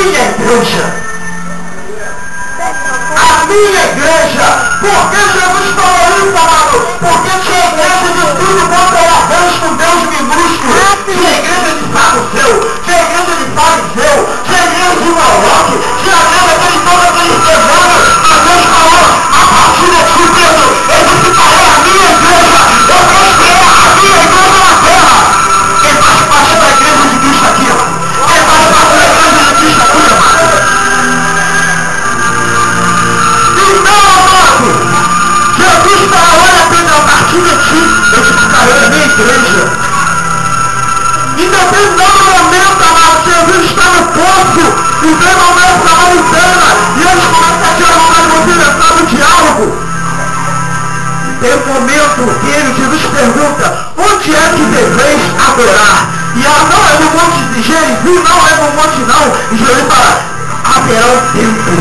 minha igreja. A minha igreja. Por que Jesus falou isso, amado? Porque tinha igreja de tudo quanto era vez com Deus minúsculo. Tinha igreja de saduceu, tinha igreja de fariseu, tinha igreja de Moloque, tinha igreja de todo aquele demônio. Mas Deus falou, a partir de ti, Pedro, eu edificarei a minha igreja. Eu construirei a minha igreja na terra. Quem faz parte da igreja de Cristo aqui, amado? Quem faz parte da igreja de Cristo aqui, amado? Jesus está, olha, Pedro, a partir de ti, eu edificarei a minha igreja. Em determinado momento, amado, Jesus está no poço, e vem o momento da montanha, e eles começam a tirar uma movimentação do diálogo. Tem um momento que Jesus pergunta, onde é que deveis adorar? E ela, não é no monte de Gerizim, não é no monte não. E Jesus fala, haverá um tempo,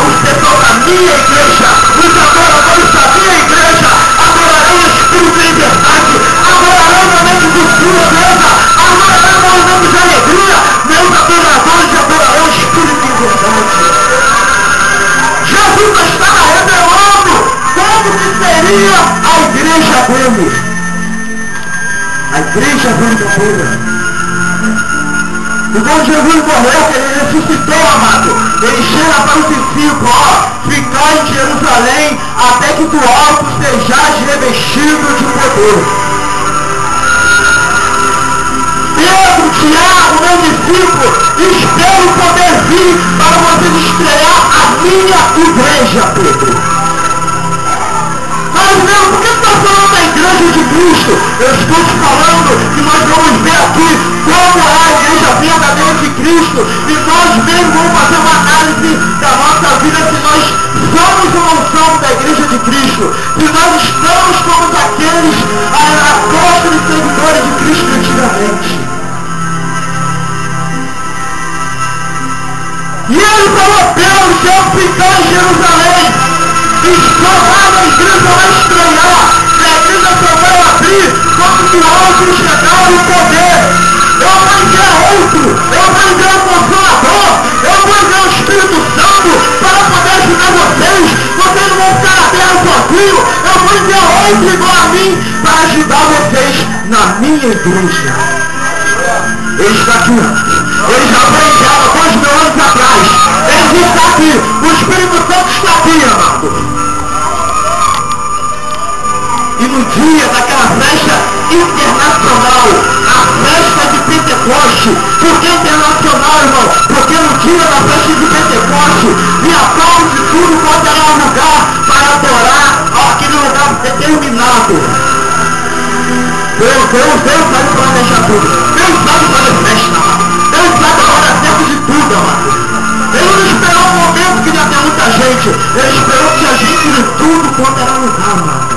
os pessoal da minha igreja, os adoradores da minha igreja, adorarão o Espírito em verdade, adorarão momentos de tristeza, adorarão momentos de alegria, meus adoradores adorarão o Espírito em verdade. Jesus estava revelando como que seria a igreja dele. A igreja verdadeira. E quando Jesus morreu, que ele ressuscitou, amado, ele chega para os discípulos, ficai em Jerusalém, até que do alto sejais revestido de poder. Pedro, Tiago, meu discípulo, espero poder vir para vocês estrear a minha igreja, Pedro. Mas meu, por que você está falando da igreja de Cristo? Eu estou te falando que nós vamos ver aqui como é a igreja verdadeira de Cristo. E nós mesmos vamos fazer uma análise da nossa vida, se nós somos ou não somos da igreja de Cristo. Se nós estamos como aqueles apóstolos e seguidores de Cristo antigamente. E ele falou, Pedro, que eu ficar em Jerusalém. Estou lá na igreja vai estranhar, e a igreja só vai abrir quando que outro chegar no poder. Eu vou enviar outro, eu vou enviar o Consolador, eu vou enviar o Espírito Santo para poder ajudar vocês. Vocês não vão ficar na terra sozinhos, eu vou enviar outro igual a mim para ajudar vocês na minha igreja. Ele está aqui, ele já foi enviado há 2.000 anos atrás, ele está aqui, o Espírito Santo está aqui, amado. E no dia daquela festa internacional, a festa de Pentecoste, por que internacional, irmão? Porque no dia da festa de Pentecoste, vinha Paulo de tudo quanto era um lugar para adorar aquele lugar determinado. Deus sabe planejar tudo. Deus sabe fazer festa, amado. Deus sabe a hora certa de tudo, amado. Ele não esperou um momento que ia ter muita gente. Ele esperou que a gente de tudo quanto era lugar, amado.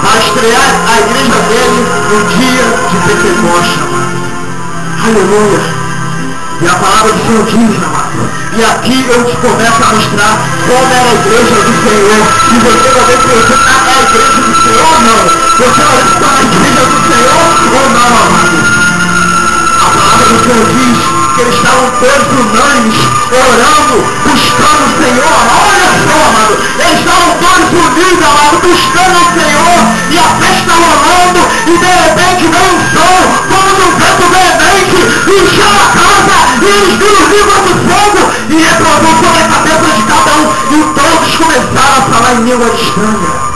Para estrear a igreja dele no dia de Pentecoste, amado. Aleluia. E a palavra do Senhor diz, amado. E aqui eu te começo a mostrar como é a igreja do Senhor. Se você vai ver que você está na igreja do Senhor ou não. Você vai ver se está na igreja do Senhor ou não, amado. A palavra do Senhor diz que eles estavam todos unânimes, orando, buscando o Senhor. Olha só, amado. Eles estavam todos unidos, amado, buscando o Senhor. E a festa rolando. E de repente vem um som, como um vento veemente, e chama a casa. E eles viram o língua do fogo. E reproduz sobre a cabeça de cada um. E todos começaram a falar em língua estranha.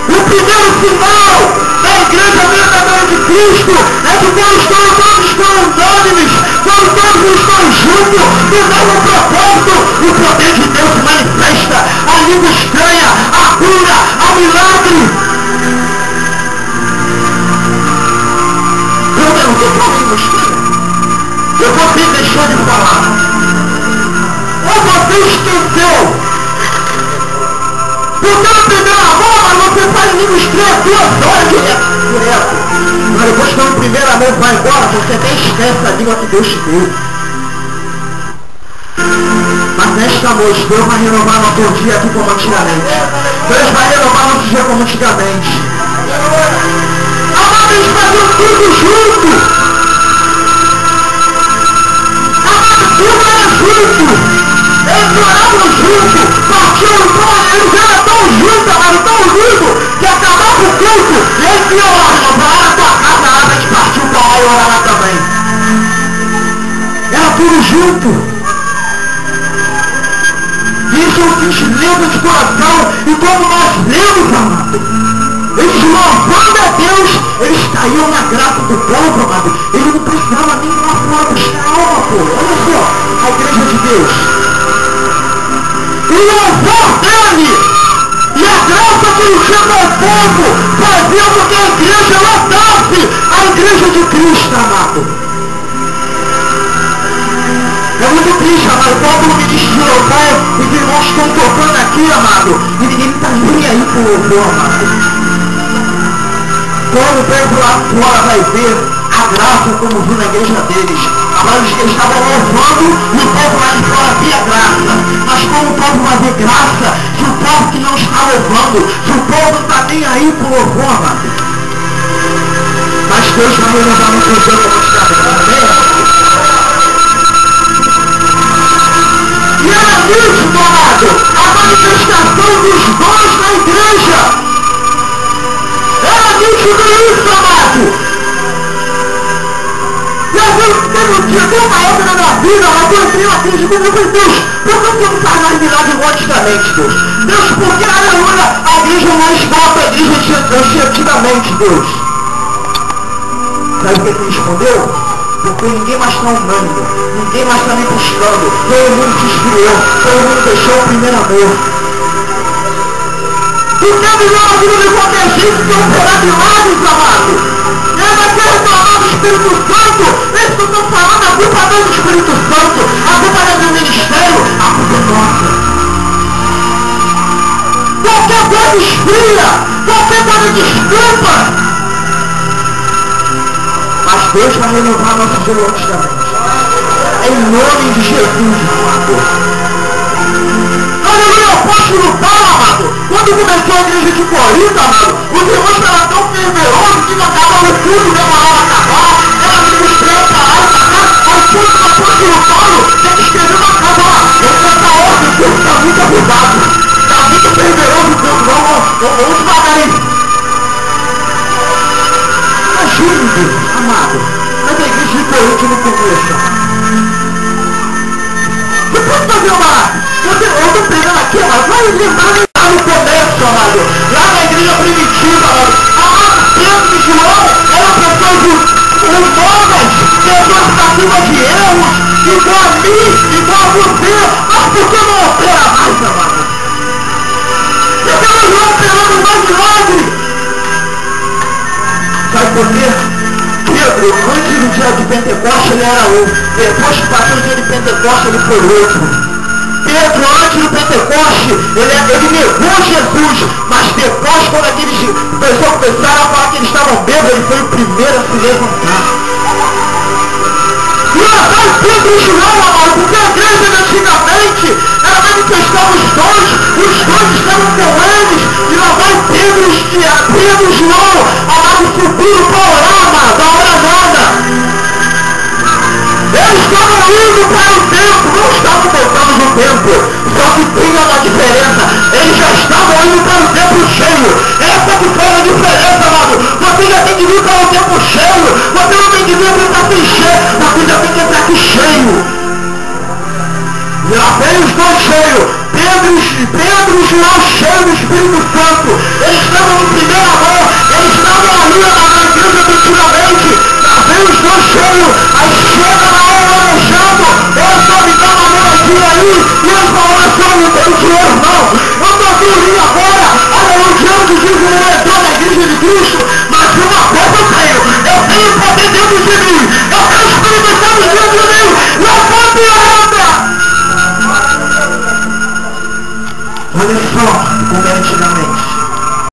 O primeiro sinal da igreja verdadeira de Cristo é que quando todos estão unânimes, quando todos estão juntos, no mesmo propósito, o poder de Deus se manifesta, a língua estranha, a cura, a milagre. Eu não estou falando língua estranha. Eu você deixou de falar. Ou você esqueceu. Porque no primeiro amor, você faz língua estranha 2 horas direto. Mas depois quando o primeiro amor vai embora, você até esquece a língua que Deus te deu. Mas nesta noite, Deus vai renovar nosso dia aqui como antigamente. Deus vai renovar nosso dia como antigamente. Amados, eles faziam tudo junto. Deus, eles caíam na graça do povo, amado. Ele não precisava nem ir lá fora buscar alma, pô. Olha só, a igreja de Deus. E o louvor dele e a graça que ele tinha ao povo fazia com que a igreja lotasse a igreja de Cristo, amado. É muito triste, amado. O povo me diz de louvor, os irmãos estão tocando aqui, amado, e ninguém está nem aí pro louvor, amado. Quando o povo lá fora vai ver a graça como viu na igreja deles, amado, eles estavam louvando e o povo lá de fora via graça. Mas como o povo vai ver graça, se o povo que não está louvando, se o povo não está nem aí pro louvor, amado. Mas Deus vai renovar no seu tempo como está vendo, amém? E era nítido, amado, a manifestação dos dons na igreja. Era nítido isso, amado. E às vezes teve um dia, tem uma época na minha vida, mas eu entrei na crise comigo e falei, Deus, por que você não faz mais milagre igual antigamente, Deus? Deus, por que, aleluia, a igreja não esgota a igreja antigamente, Deus? Sabe o que ele respondeu? Porque ninguém mais está unânime, ninguém mais está me buscando, todo mundo se esfriou, todo mundo deixou o primeiro amor. Porque a melhor vida de qualquer gente que operar milagres, amado. Ele vai querer reclamar do Espírito Santo, eles não estão falando, a culpa não é do Espírito Santo, a culpa não é do ministério, a culpa é nossa. Qualquer coisa esfria, qualquer coisa desculpa. Mas Deus vai renovar nossos direitos também. Em nome de Jesus, amado. Aleluia, o apóstolo Paulo, amado. Quando começou a igreja de Corinto, amado, os irmãos estavam tão fervorosos que não acabava o culto, demorava a acabar. Era ministrando para lá e para cá. Aí quando o apóstolo Paulo tem que escrever uma casa lá. Essa ordem, o culto está muito abusado. Está muito fervoroso o culto. Vamos devagarinho. Imagine, Deus, amado, mas a igreja de Corinto no começo. Você pode fazer uma... Eu estou pegando aqui, amado, vai lembrar no começo, amado. Lá na igreja primitiva, amado. Amado, Pedro e João eram pessoas humanas, pessoas passivas de erros, igual a mim, igual a você. Mas por que não opera mais, amado? Por que nós não operamos mais milagre? Sabe por quê? Pedro, antes do dia de Pentecostes, ele era um. Depois que passou o dia de Pentecostes, ele foi outro. Pedro, antes do Pentecostes, ele negou Jesus. Mas depois, quando aqueles pessoas começaram a falar que eles estavam bêbados, ele foi o primeiro a se levantar. E lá vai Pedro e João, amado, porque a igreja antigamente ela manifestava os dons estavam com eles. E lá vai Pedro e João, amado, subindo para orar, amado, a hora nada. Eles estavam indo para o templo, não estavam voltando no templo. Só que tem uma diferença, eles já estavam indo para o templo